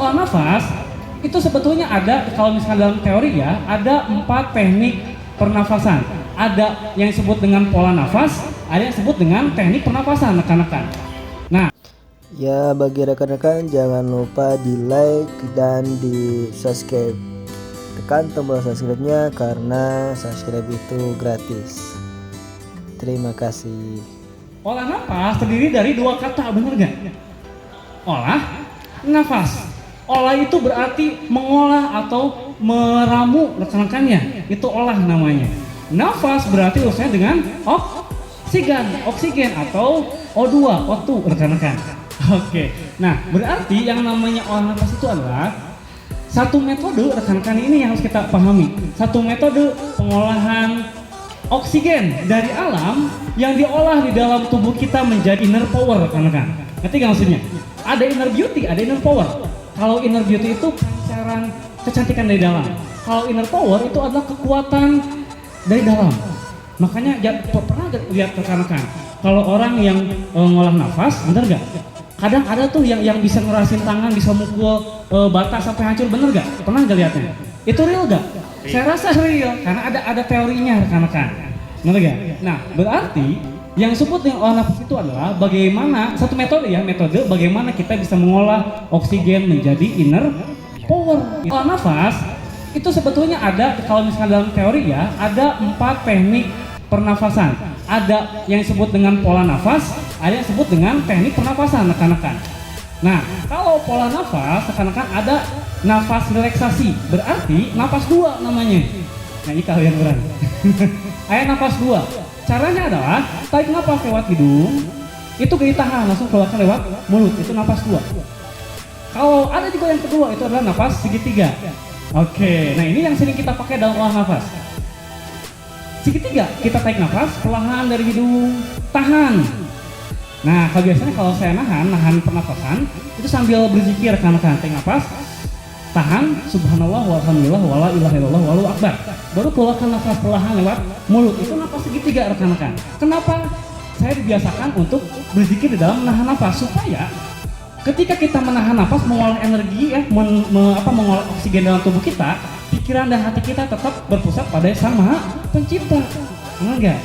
Pola nafas itu sebetulnya ada, kalau misalnya dalam teori ya, ada 4 teknik pernafasan. Ada yang disebut dengan pola nafas, ada yang disebut dengan teknik pernafasan rekan-rekan. Nah, Ya, bagi rekan-rekan jangan lupa di like dan di subscribe. Tekan tombol subscribe-nya karena subscribe itu gratis. Terima kasih. olah nafas terdiri dari 2 kata, benar nggak? Olah, nafas. Olah itu berarti mengolah atau meramu rekan-rekannya. Itu olah namanya. Nafas berarti urusannya dengan oksigen atau O2, O2 rekan-rekan. Oke. Nah, berarti yang namanya olah nafas itu adalah satu metode rekan-rekan ini yang harus kita pahami. Satu metode pengolahan oksigen dari alam yang diolah di dalam tubuh kita menjadi inner power rekan-rekan. Ngerti gak maksudnya? Ada inner beauty, ada inner power. Kalau inner beauty itu pancaran kecantikan dari dalam. Kalau inner power itu adalah kekuatan dari dalam. Makanya pernah lihat rekan-rekan, kalau orang yang ngolah nafas, bener gak? Kadang ada tuh yang bisa ngerasin tangan, bisa mukul bata sampai hancur, bener gak? Pernah gak lihatnya? Itu real gak? Saya rasa real, karena ada teorinya rekan-rekan. Bener gak? Nah, berarti yang disebut dengan olah nafas itu adalah bagaimana, satu metode bagaimana kita bisa mengolah oksigen menjadi inner power. Olah nafas itu sebetulnya ada, kalau misalnya dalam teori ya, ada 4 teknik pernafasan. Ada yang disebut dengan pola nafas, ada yang disebut dengan teknik pernafasan rekan-rekan. Nah, kalau pola nafas rekan-rekan ada nafas relaksasi, berarti nafas 2 namanya. Nah, ini kalian berani. Ayo nafas 2. Caranya adalah tarik nafas lewat hidung, itu ditahan langsung keluarkan lewat mulut, itu nafas 2. Kalau ada juga yang kedua, itu adalah nafas segitiga. Oke, nah ini yang sering kita pakai dalam olah nafas. Segitiga, kita tarik nafas perlahan dari hidung, tahan. Nah, kalau saya nahan pernafasan, itu sambil berzikir rekan-rekan, tarik nafas, tahan, subhanallah, walhamdulillah, wala ilaha illallah, walau akbar. Baru keluarkan nafas perlahan lewat mulut, itu nafas segitiga rekan-rekan. Kenapa saya dibiasakan untuk berzikir di dalam menahan nafas? Supaya ketika kita menahan nafas, mengolah energi ya, mengolah oksigen dalam tubuh kita, pikiran dan hati kita tetap berpusat pada Sang Maha Pencipta. Enggak?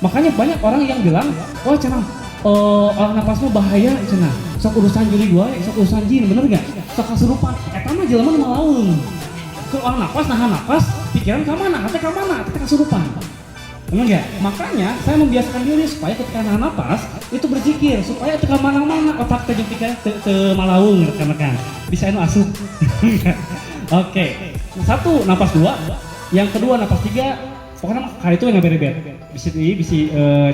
Makanya banyak orang yang bilang, wah cenah, olah nafasmu bahaya cenah. Sok urusan juli gua, sok urusan jin, bener gak? Sok kesurupan. Eta mah jelema nu malaung. Ke olah nafas, nahan nafas, pikiran ka mana, hati ka mana, hati kesurupan. Bener gak? Makanya saya membiasakan diri supaya ketika nahan nafas itu berzikir supaya teu mana-mana otak teh jeung pikiran teu malaung rekan-rekan. Bisa anu asup. Oke. Satu nafas 2, yang kedua nafas 3, pokoknya kali itu yang beda-beda. Bisa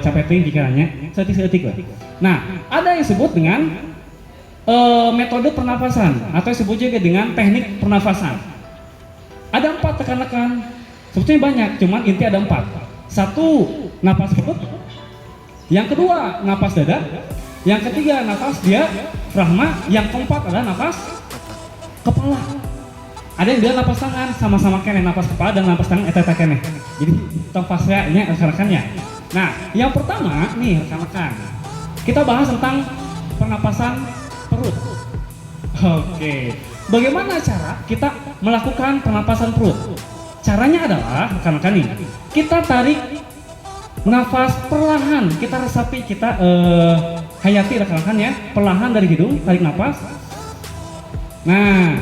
capetin pikirannya, setik-setik lah. Nah, ada yang disebut dengan metode pernafasan atau disebut juga dengan teknik pernafasan. Ada 4 rekan-rekan, sebetulnya banyak, cuman inti ada 4. 1, nafas perut. Yang kedua, nafas dada. Yang ketiga, nafas diafragma. Yang keempat adalah nafas kepala. Ada yang bilang nafas tangan, sama-sama kene nafas kepala dan nafas tangan eta kene. Jadi tong fasenya rekan-rekannya. Nah, yang pertama nih rekan-rekan, kita bahas tentang pernapasan perut. Oke, bagaimana cara kita melakukan pernapasan perut? Caranya adalah rekan-rekan nih, kita tarik nafas perlahan, kita resapi, kita hayati rekan-rekan ya, perlahan dari hidung, tarik nafas. Nah,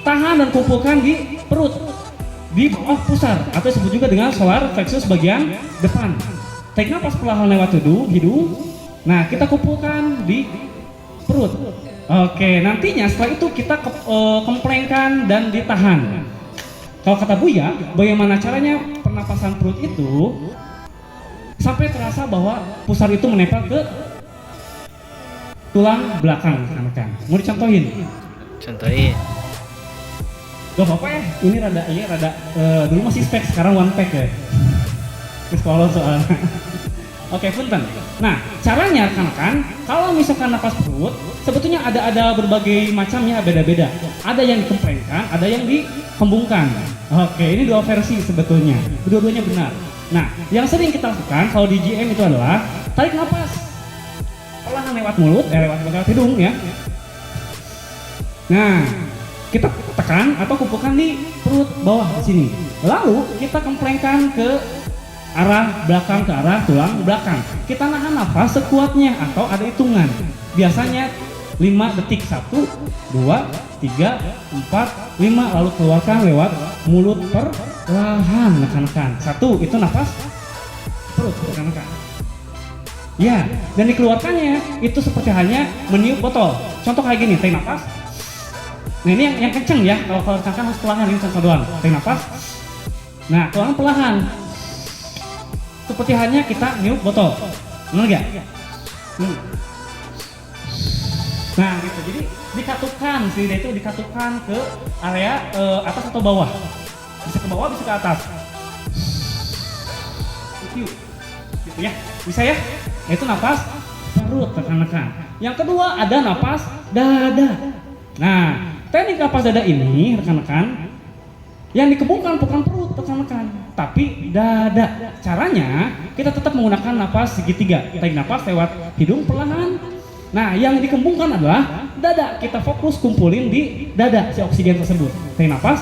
tahan dan kumpulkan di perut, di bawah pusar atau disebut juga dengan solar plexus bagian depan. Tarik nafas perlahan lewat hidung. Nah, kita kumpulkan di perut. Oke, nantinya setelah itu kita kemplengkan dan ditahan. Kalau kata Buya, bagaimana caranya pernapasan perut itu sampai terasa bahwa pusar itu menempel ke tulang belakang rekan-rekan. Mau dicontohin? Contohin. Gak apa-apa ya, ini rada dulu masih spek, sekarang one pack ya. Terus kalau soalnya. Oke, punten. Nah, caranya rekan-rekan, kalau misalkan nafas perut, sebetulnya ada berbagai macamnya, beda-beda. Ada yang dikemplengkan, ada yang dikembungkan. Oke, ini 2 versi sebetulnya. Dua-duanya benar. Nah, yang sering kita lakukan kalau di GM itu adalah tarik nafas perlahan lewat mulut, lewat hidung ya. Nah, kita tekan atau kumpulkan di perut bawah di sini. Lalu kita kemplengkan ke arah belakang, ke arah tulang belakang. Kita nahan nafas sekuatnya atau ada hitungan. Biasanya 5 detik, 1, 2, 3, 4, 5, lalu keluarkan lewat mulut perlahan, rekan-rekan. 1, itu nafas perut, rekan-rekan. Ya, dan dikeluarkannya itu seperti hanya meniup botol. Contoh kayak gini, tarik nafas. Nah ini yang kenceng ya, kalau rekan-rekan harus perlahan, ini contoh doang. Tarik nafas. Nah, keluaran perlahan. Seperti hanya kita niup botol. Benar gak? Nah gitu, jadi dikatukan, sirine itu dikatukan ke area atas atau bawah. Bisa ke bawah, bisa ke atas. Gitu ya, bisa ya? Itu nafas perut, rekan-rekan. Yang kedua ada nafas dada. Nah, teknik nafas dada ini, rekan-rekan, yang dikembangkan bukan perut, rekan-rekan, tapi dada. Caranya kita tetap menggunakan nafas segitiga. Tarik nafas lewat hidung perlahan. Nah, yang dikembangkan adalah dada. Kita fokus kumpulin di dada si oksigen tersebut. Tarik nafas,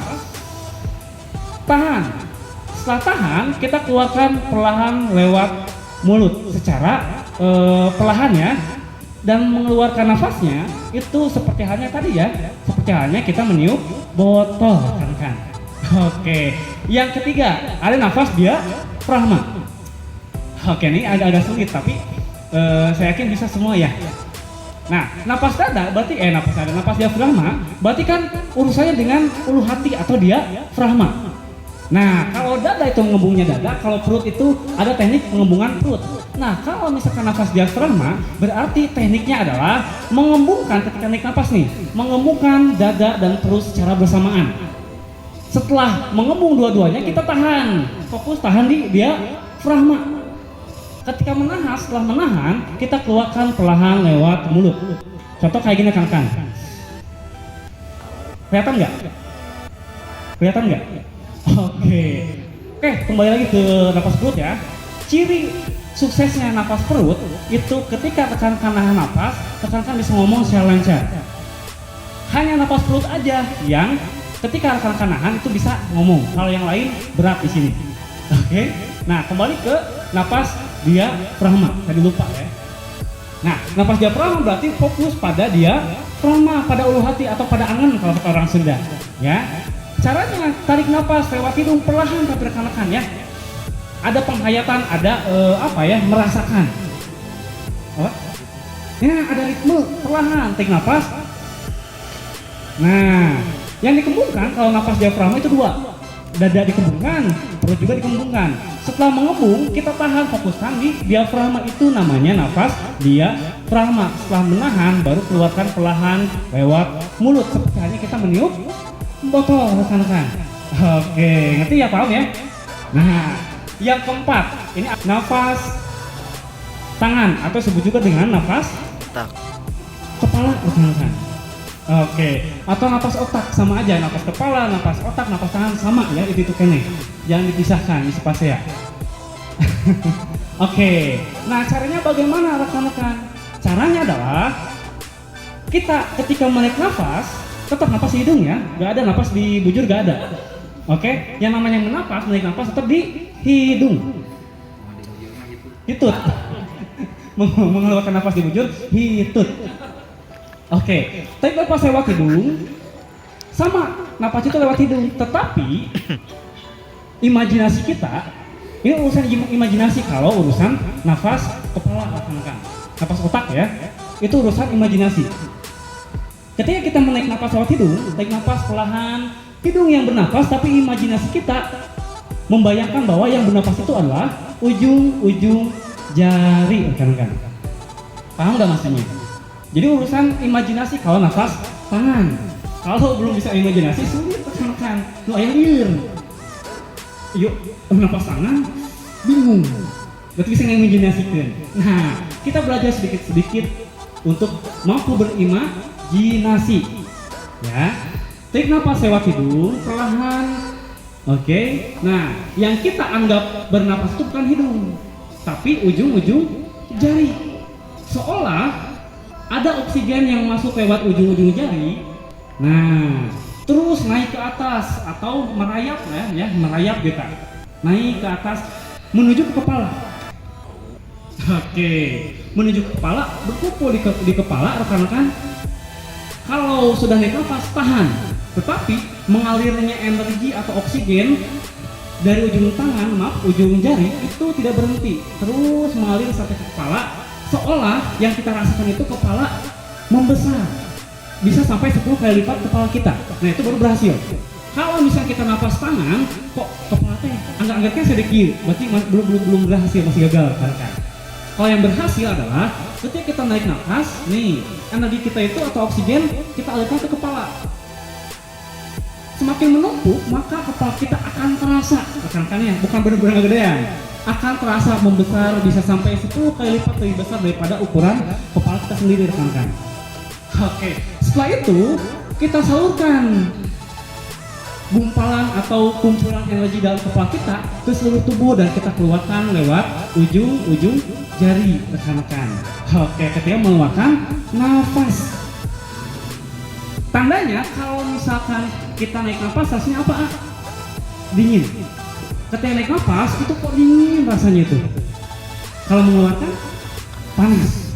tahan. Setelah tahan, kita keluarkan perlahan lewat mulut secara perlahan ya. Dan mengeluarkan nafasnya itu seperti halnya tadi ya, seperti halnya kita meniup botol, rekan-rekan. Oke, yang ketiga ada nafas diafragma. Oke, ini agak sulit tapi saya yakin bisa semua ya. Nah, nafas dada berarti nafas diafragma berarti kan urusannya dengan ulu hati atau diafragma. Nah, kalau dada itu mengembungnya dada, kalau perut itu ada teknik pengembungan perut. Nah, kalau misalkan nafas diafragma berarti tekniknya adalah mengembungkan ketika naik nafas nih, mengembungkan dada dan perut secara bersamaan. Setelah mengembung dua-duanya kita tahan, fokus tahan di diafragma. Ketika menahan, setelah menahan kita keluarkan perlahan lewat mulut. Contoh kayak gini kan? Kelihatan nggak? Kelihatan nggak? Oke, kembali lagi ke nafas perut ya. Ciri suksesnya nafas perut itu ketika rekan-rekan nahan nafas, rekan-rekan bisa ngomong secara lancar. Hanya nafas perut aja yang ketika rekan-rekan nahan itu bisa ngomong. Kalau yang lain berat di sini. Oke. Nah, kembali ke nafas diafragma. Tadi lupa ya. Nah, nafas diafragma berarti fokus pada diafragma, pada ulu hati atau pada angan kalau kata orang Sunda. Ya. Caranya tarik nafas lewat hidung perlahan tapi rekan-rekan ya. Ada penghayatan, ada merasakan. Apa? Ya, ada ritme perlahan, tarik nafas. Nah, yang dikembungkan kalau nafas diafragma itu dua. Dada dikembungkan, perut juga dikembungkan. Setelah mengembung, kita tahan, fokuskan di diafragma, itu namanya nafas diafragma. Setelah menahan, baru keluarkan perlahan lewat mulut. Seperti halnya kita meniup botol, rekan-rekan. Oke, ngerti ya, paham ya? Nah, yang keempat, ini nafas tangan atau disebut juga dengan nafas kepala, rekan-rekan. Oke, atau nafas otak sama aja, nafas kepala, nafas otak, nafas tangan sama ya, itu kene. Jangan dipisahkan, di spasi ya. Oke, nah caranya bagaimana rekan-rekan? Caranya adalah kita ketika menarik nafas tetap napas di hidung ya, nggak ada napas di bujur, nggak ada. Oke, yang namanya menarik nafas tetap di hidung. Hitut. Mengeluarkan nafas di bujur, hitut. Oke, tarik nafas lewat hidung, sama napas itu lewat hidung, tetapi imajinasi kita, ini urusan imajinasi. Kalau urusan nafas kepala, nafas otak ya, itu urusan imajinasi. Ketika kita menaik nafas lewat hidung, tarik nafas perlahan, hidung yang bernafas, tapi imajinasi kita membayangkan bahwa yang bernafas itu adalah ujung-ujung jari, rekan-rekan. Paham nggak maksudnya? Jadi urusan imajinasi kalau nafas tangan. Kalau belum bisa imajinasi, sulit, rekan-rekan. Lu ayo liur. Yuk, nafas tangan, bingung. Berarti bisa ngimajinasikan. Nah, kita belajar sedikit-sedikit untuk mampu berimajinasi. Ya, tarik nafas lewat hidung perlahan. Oke. Nah, yang kita anggap bernapas itu bukan hidung, tapi ujung-ujung jari. Seolah ada oksigen yang masuk lewat ujung-ujung jari. Nah, atas atau merayap ya, merayap kita. Naik ke atas menuju ke kepala. Oke, menuju ke kepala, berkumpul di kepala rekan-rekan. Kalau sudah naik nafas, tahan. Tetapi mengalirnya energi atau oksigen dari ujung tangan, ujung jari itu tidak berhenti, terus mengalir sampai ke kepala, seolah yang kita rasakan itu kepala membesar, bisa sampai 10 kali lipat kepala kita. Nah itu baru berhasil. Kalau misalnya kita nafas tangan, kok kepala teh angkat-angkatnya sedikit, berarti belum berhasil, masih gagal kan? Kalau yang berhasil adalah ketika kita naik nafas, nih energi kita itu atau oksigen kita alirkan ke kepala. Semakin menumpuk, maka kepala kita akan terasa, rekan-rekannya, bukan benar-benar gedean, akan terasa membesar, bisa sampai 10 kali lipat lebih besar daripada ukuran kepala kita sendiri, rekan-rekan. Oke, setelah itu kita salurkan gumpalan atau kumpulan energi dalam kepala kita ke seluruh tubuh dan kita keluarkan lewat ujung-ujung jari, rekan-rekan. Oke, ketika mengeluarkan nafas. Tandanya kalau misalkan kita naik nafas rasanya apa? Dingin. Ketika naik nafas itu kok dingin rasanya itu. Kalau mengeluarkan panas.